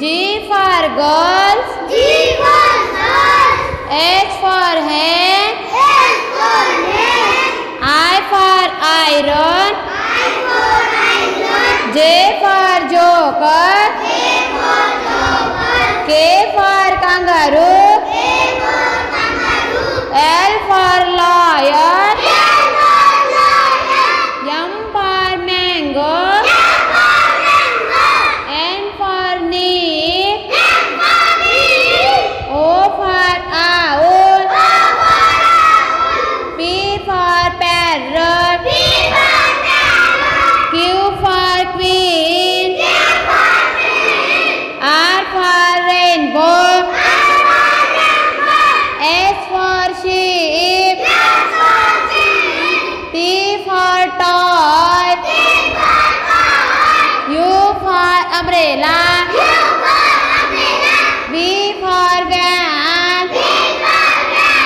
G for girls. G for girls. H for hen. H for hen. I for iron. I for iron. J for joker. K for joker. K for kangaroo. K for kangaroo. L for lion. L for lion. M for mango. M for mango. N for neat. N for neat. O for owl. O for owl. P for parrot. P for parrot. Q for queen. Q for queen. R for rainbow. R for rainbow. S for sheep. S for sheep. T for toy. T for toy. U for umbrella. U for umbrella. V for van. V for van.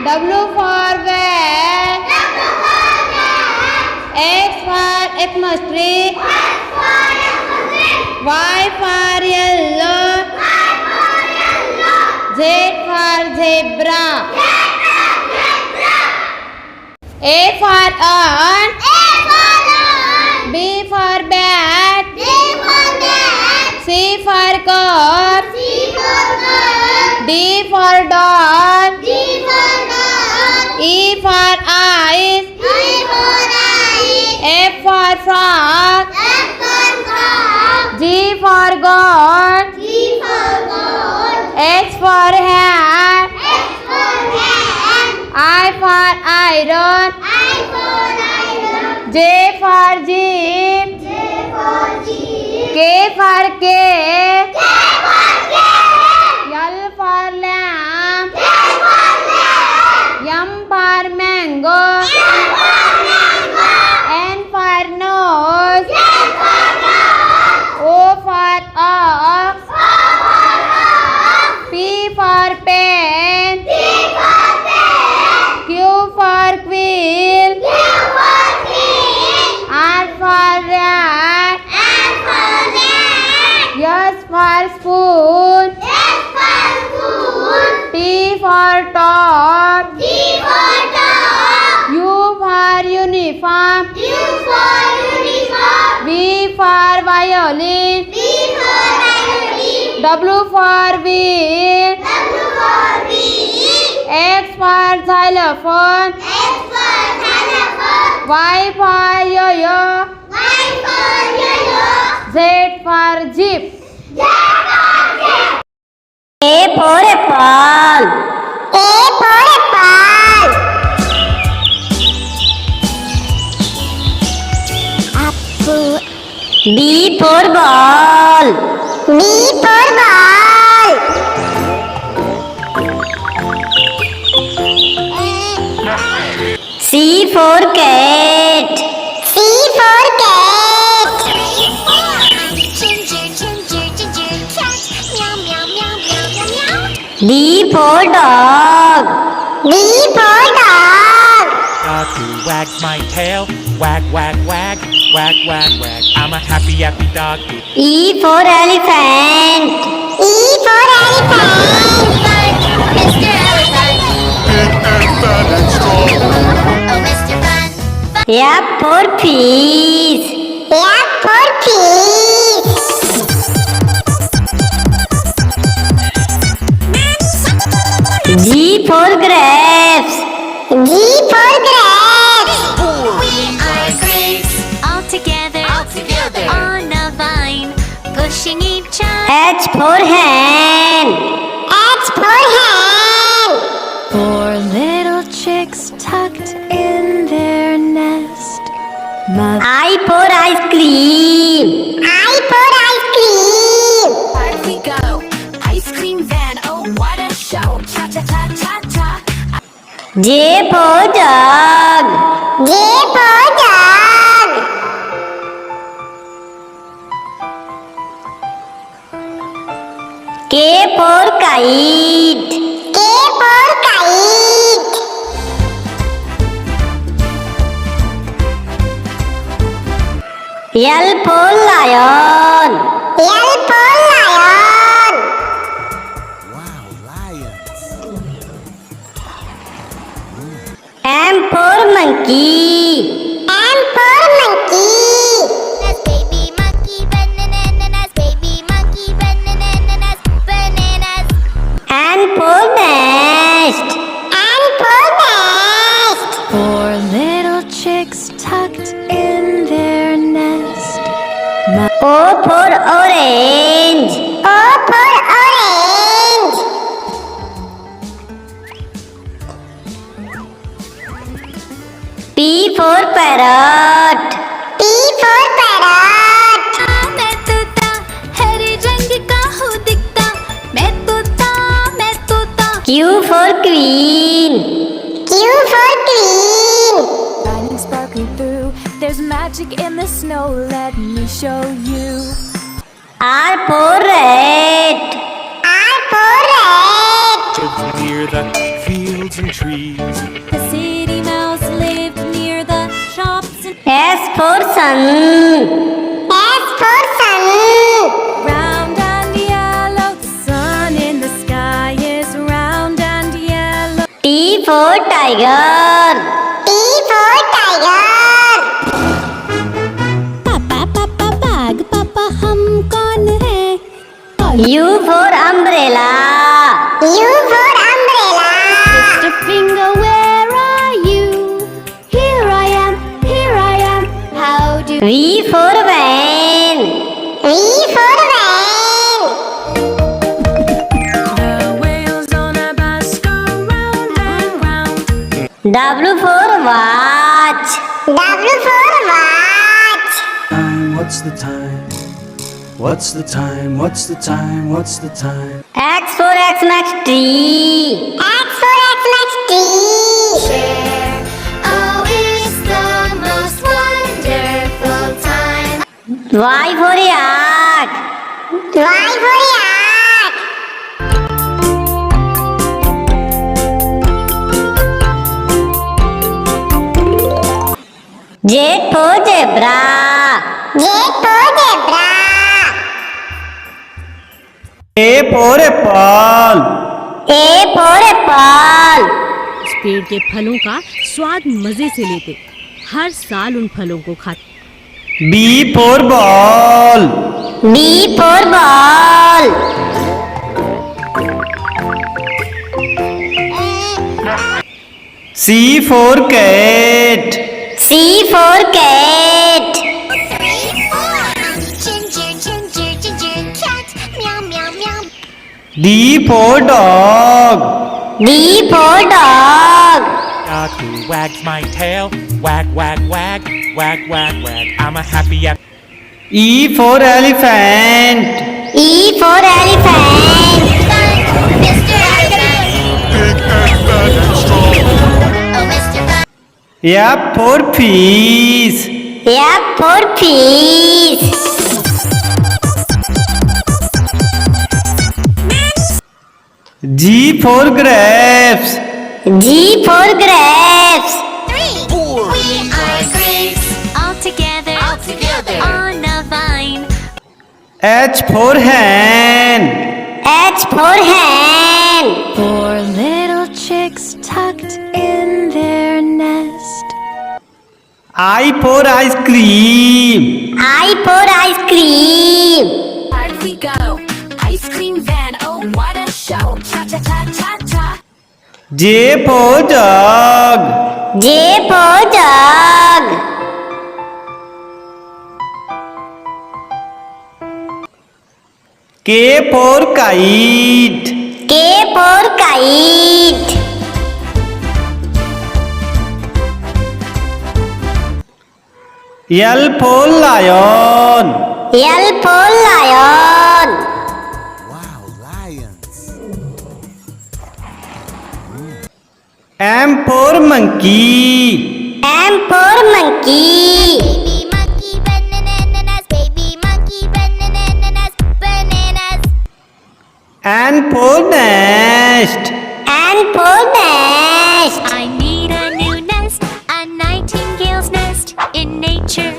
W for van. W for van. X for atmosphere. X for atmosphere. Y for yellow. Y for yellow. Z for zebra. Zebra. A for ant. A for lion. B for bat. B for bat. C for cup. C for cup. D for dog. D for dog. E for eyes. E for eye. F for frog. F for frog. G for goat. G for goat. H for hat. H for hand. I for iron. I for iron. J for jeep. J for jeep. K for cake. K for cat. L for lamb. L for lamb. M for mango. M for mango. N for nose. N for nose. O for ox. O for ox. P for pen. P for pen. Q for quill. Q for queen. R for rat. S for rat. S for spoon. S for spoon. T for top. T for dog. U for uniform. U for uniform. V for violin. V for violin. W for wheel. W for wheel. X for xylophone. X for telephone. Y for yo-yo. Y for yo-yo. Z for jeep. Z for jet. A for apple. A for apple. Apple. B for ball. B for ball. C for cat. C for cat. Ginger, ginger, ginger, cat. Meow, meow, meow, meow, meow, meow. D for dog. D for dog. Dog who wags my tail, wag, wag, wag, wag, wag, wag. I'm a happy, happy dog. E for elephant. E for elephant. Mr. Elephant. Big and fat and strong. Oh, Mr. Fun. F for fish. F for fish. G for grapes. G for grapes. We are grapes. All together. On a vine. Pushing each other. H for hen. H for hen. Four little chicks tucked in their nest. Mother I for ice cream. I for ice cream. Here we go, ice cream van. Oh, what a show! Cha cha cha cha cha. J for dog. J for dog. K for kite. K for kite. L for lion. L for lion. for orange. O for orange. P for parrot. P for parrot. मैं तोता हरे रंग का हूँ दिखता मैं तोता Q for queen. Q for queen. Lightning sparkling through. There's magic in the snow. Let me show you. R for rat. R for rat. Lived near the fields and trees. The city mouse lived near the shops and S for sun. S for sun. round and yellow. The sun in the sky is round and yellow. T for tiger. T for tiger. पापा पापा बाग पापा हम कौन है U for umbrella. U for umbrella. Mr. Finger, where are you? Here I am, how do V for van. V for van. The wheels on a bus go round and round. W for watch. W for watch. What's the time? What's the time? What's the time? What's the time? X for Xmas tree. X for Xmas tree. Oh, it's the most wonderful time. Y for yak. Y for yak. Z for zebra. J for zebra. A for apple. A for apple. इस पेड़ के फलों का स्वाद मजे से लेते हर साल उन फलों को खाते B for ball. B for ball. C for cat. C for cat. Ginger, ginger, ginger cat. Meow, meow, meow. D for dog. D for dog. Dog who wags my tail. Wag, wag, wag, wag, wag, wag. I'm a happy E for elephant. E for elephant. Mr. Oh, Mr. F for fish. F for fish. G for grapes. G for grapes. We are grapes all together on a vine. H for hen. H for hen. Four little chicks tucked in their nest. I for ice cream. I for ice cream. Out we go. Ice cream van, oh what a show. Cha cha cha cha cha. J for jug. J for jug. K for kite. K for kite. L for lion. L for lion. M for monkey. M for monkey. Baby monkey bananas, baby monkey bananas, bananas. N for nest. N for nest. I need a new nest, a nightingale's nest in nature.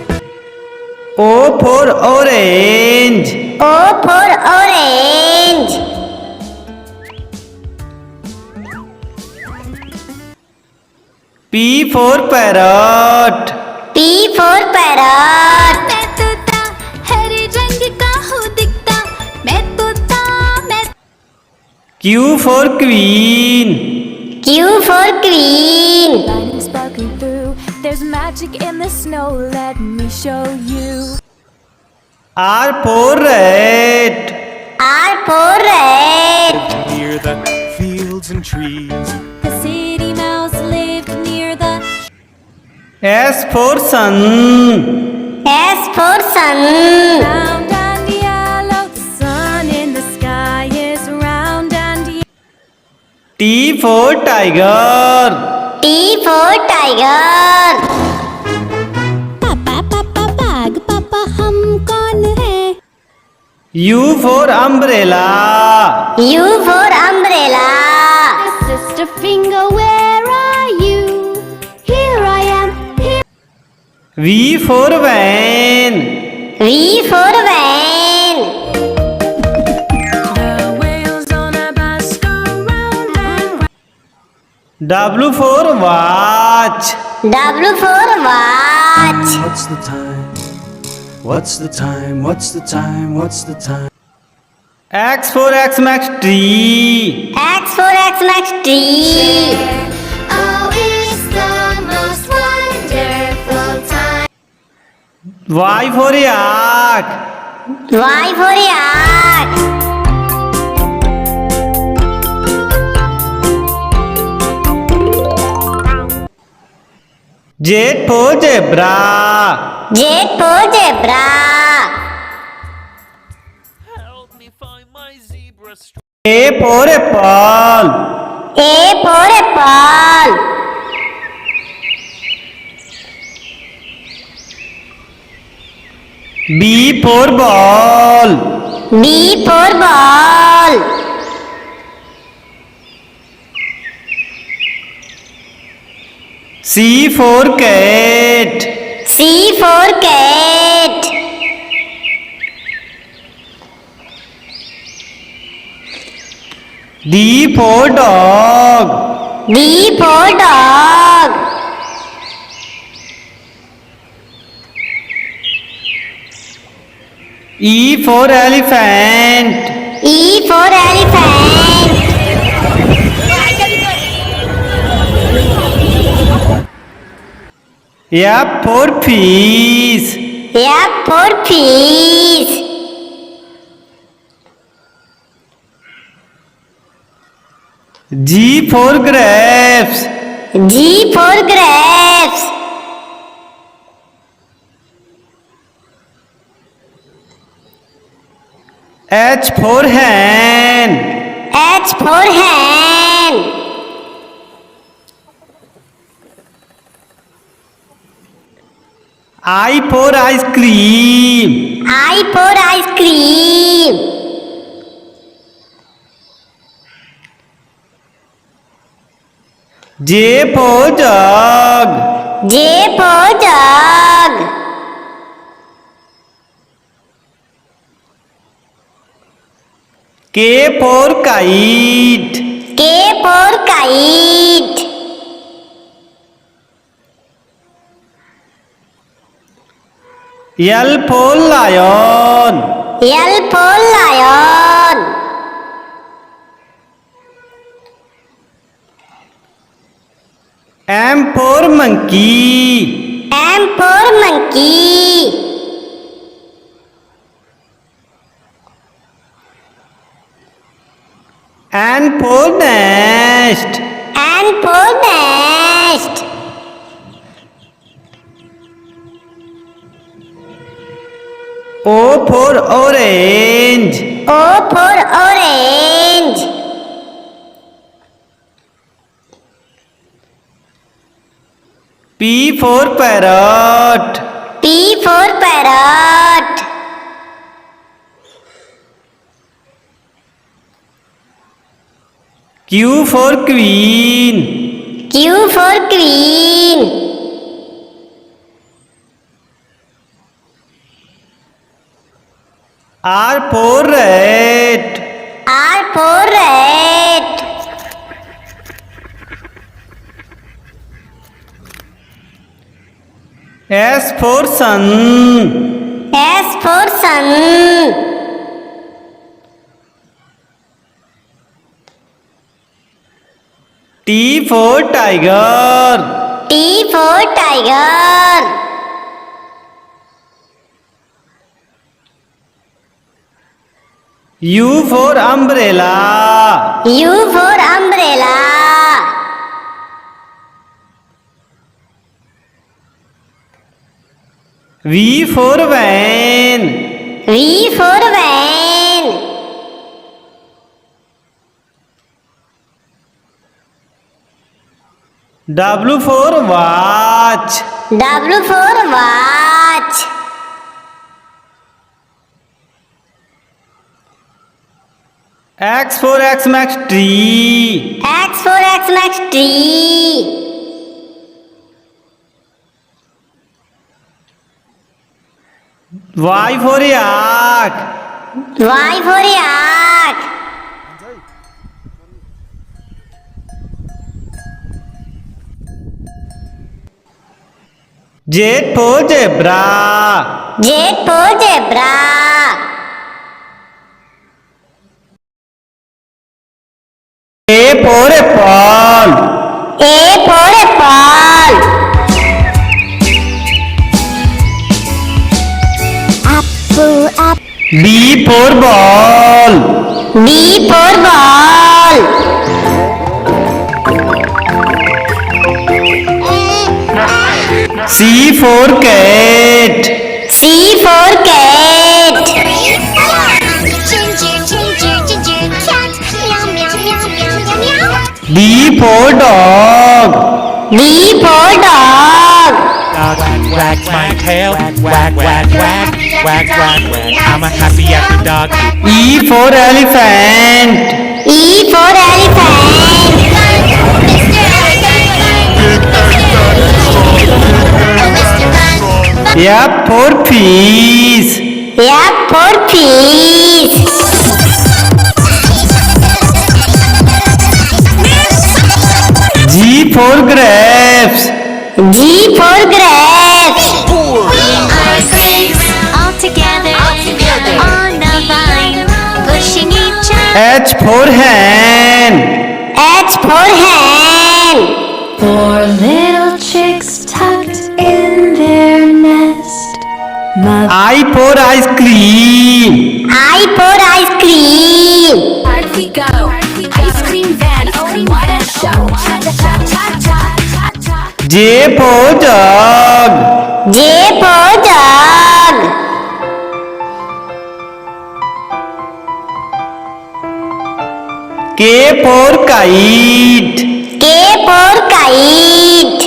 O for orange. O for orange. P for parrot. P for parrot. मैं तोता हरे रंग का हूँ दिखता मैं तोता मैं Q for queen. Q for queen. Lightning sparkling through. There's magic in the snow. Let me show you. R for rat. R for rat. Near the fields and trees. The city mouse lived near the S for sun. S for sun. round and yellow. The sun in the sky is round and yellow. T for tiger. T for tiger. पापा पापा बाग पापा हम कौन है? U for umbrella. U for umbrella. Sister finger, where are you? Here I am. Here. V for van. V for van. The wheels on a bus go round and round. W for watch. W for watch. What's the time? What's the time? What's the time? What's the time? X for Xmas tree. X for Xmas tree. Oh, it's the most wonderful time. Y for yak. Y for yak. Z for zebra. Z for zebra. Help me find my zebra stripe. A for apple. A for apple. B for ball. B for ball. C for cat. C for cat. D for dog. D for dog. E for elephant. E for elephant. F for fish. F for fish. G for grapes. G for grapes. H for hen. H for hen. I for ice cream. I for ice cream. J for jug. J for jug. K for kite. K for kite. L for lion. L for lion. M for monkey. M for monkey. N for nest. N for nest. O for orange. O for orange. P for parrot. P for parrot. Q for queen. Q for queen. R for rat. R for rat. S for sun. S for sun. T for tiger. T for tiger. U for umbrella. U for umbrella. V for van. V for van. W for watch. W for watch. X for Xmas tree. X for Xmas tree. Y for yak. Y for yak. Z for zebra. Z for zebra. A for apple. A for apple. Apple, apple. B for ball. B for ball. C for cat. C for cat. Ginger, ginger, ginger, cat. Meow, meow, meow, meow, meow, meow. D for dog. D for dog. Dog wags my tail, wag, wag, wag, wag, wag, wag. I'm a happy, happy dog. E for elephant. E for elephant. F for fish. F for fish. G for grapes. G for grapes. We are grapes all together on a vine, pushing each other. H for hen. H for hen. Four little chicks tucked in their nest. Mother I for ice cream. I for ice cream. we go. Ice cream van, oh what a show. Cha cha cha cha cha cha. J for jug. J for jug. K for kite. K for kite.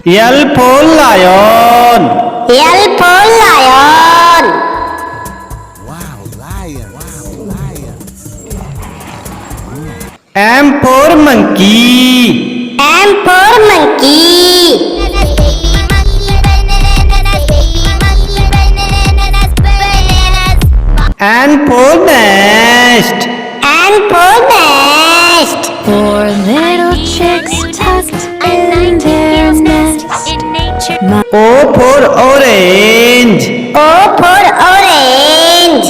L for lion. L for lion. M for monkey. M for monkey. N for nest. N for nest. Four little chicks tucked in their nest. In nature, O for orange. O for orange.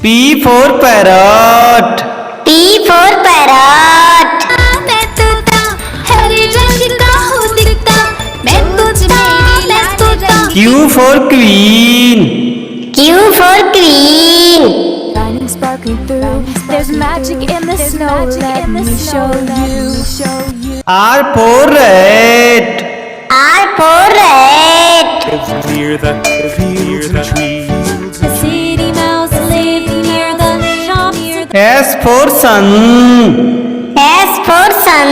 P for parrot. P for parrot. मैं तोता हरे रंग का हूँ दिखता, मैं तोता Q for queen. Q for queen. Shining, sparkling through. There's magic in the snow. Let me show you. R for rat. R for rat. Near the tree. The city mouse live near the shops. S for sun. S for sun.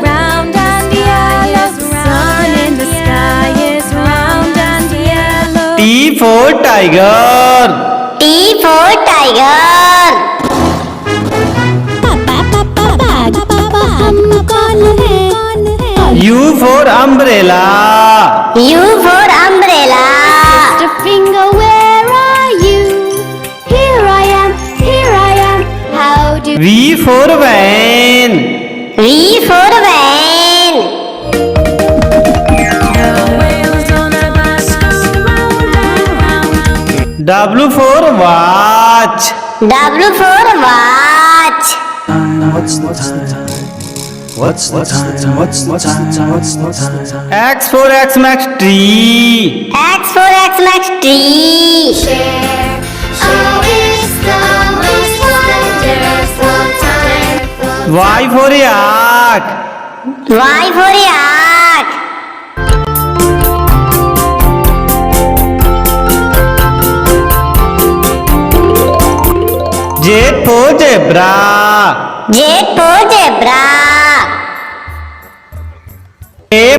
Round and yellow, sun in the sky is round and yellow. T for tiger. T for tiger. हम कौन है? U for umbrella. U for umbrella. Mr. Finger, where are you? Here I am, here I am. How do V for van. V for van. wheels on a bus go round and round? W for watch. W for watch. What's the time? What's the time? What's the time? What's the time? X for X Max tree. X for X Max tree. Oh, it's the most wonderful time. Y for yak. Y for yak. Z for zebra. Z for zebra. A